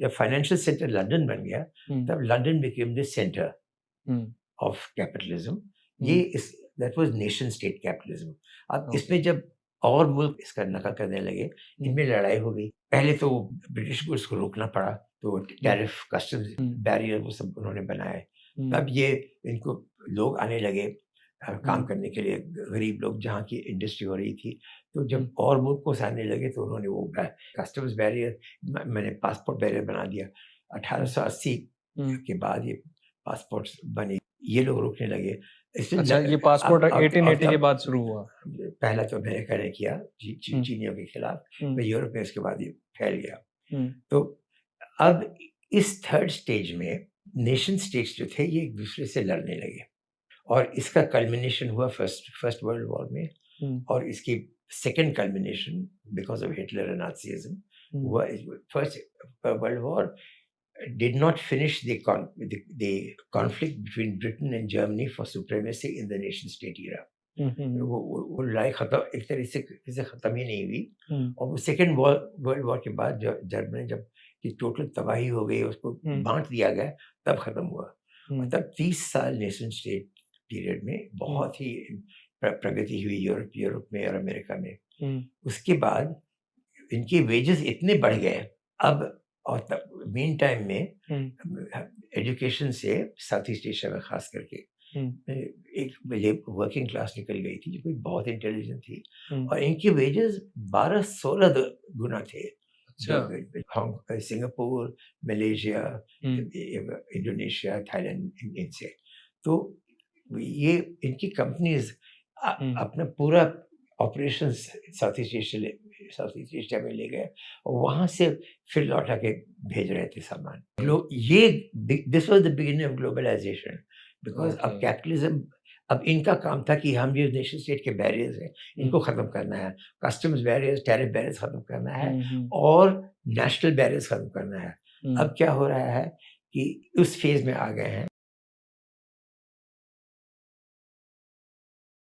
जब financial centre London बन गया, तब London became the centre hmm, of capitalism. ये इस that was nation state capitalism. अब ओके। इसमें जब और मुल्क इसका नकल करने लगे, इनमें लड़ाई हो गई। पहले तो ब्रिटिश को इसको रोकना पड़ा, तो हुँ, टैरिफ, कस्टम्स हुँ, बैरियर वो सब उन्होंने बनाए। हुँ, तब ये इनको लोग आने लगे काम हुँ, करने के लिए, गरीब लोग जहाँ की इंडस्ट्री हो रही थी। तो हुँ, जब और मुल्कों से आने लगे तो उन्होंने वो कस्टम्स बैरियर मैंने पासपोर्ट बैरियर बना दिया। हुँ, 1880 हुँ। के बाद ये पासपोर्ट्स बने, ये लोग रोकने लगे। इससे अच्छा, ये पासपोर्ट अब 1880 के तब बाद शुरू हुआ। पहला तो अमेरिका ने किया हुँ, चीनियों के खिलाफ, हुँ, फिर यूरोप में इसके बाद ये फैल गया। हुँ, तो अब इस थर्ड स्टेज में नेशन स्टेट्स जो थे ये एक दूसरे से लड़ने लगे, और इसका कल्मिनेशन हुआ फर्स्ट फर्स्ट वर्ल्ड वॉर में। हुँ, और इसकी second culmination because of Hitler and Nazism हुँ, हुआ first world war did not finish the conflict between Britain and Germany for supremacy in the nation state era. हुँ, हुँ, वो लड़ाई खत्म एक तरह से खत्म ही नहीं हुई। हुँ, और वो सेकेंड वर्ल्ड वॉर के बाद जर्मनी जब की टोटल तबाही हो गई, उसको हुँ, बांट दिया गया, तब खत्म हुआ। और हुँ, तब 30 साल नेशन स्टेट पीरियड में हुँ, बहुत ही प्रगति हुई यूरोप में और अमेरिका में। हुँ, उसके बाद इनके वेजेस इतने बढ़ गए अब। और तब मीन टाइम में हुँ, एजुकेशन से साउथ ईस्ट एशिया में खास करके हुँ, एक ये वर्किंग क्लास निकल गई थी जो कि बहुत इंटेलिजेंट थी, हुँ। और इनके वेजेस 12-16 गुना थे। अच्छा। सिंगापुर, मलेशिया, हुँ, इंडोनेशिया, थाईलैंड, इनसे। तो ये इनकी कंपनीज हुँ, अपना पूरा ऑपरेशंस साउथ ईस्ट एशिया में ले गए, और वहाँ से फिर लौटा के भेज रहे थे सामान। ये this was the beginning of globalisation, because अब ओके। कैपिटलिज़्म, अब इनका काम था कि हम जो नेशन स्टेट के बैरियर्स हैं, हुँ, इनको ख़त्म करना है। कस्टम्स बैरियर्स, टैरिफ बैरियर्स ख़त्म करना है, हुँ, हुँ, और नेशनल बैरियर्स ख़त्म करना है। हुँ। अब क्या हो रहा है कि उस फ़ेज़ में आ गए हैं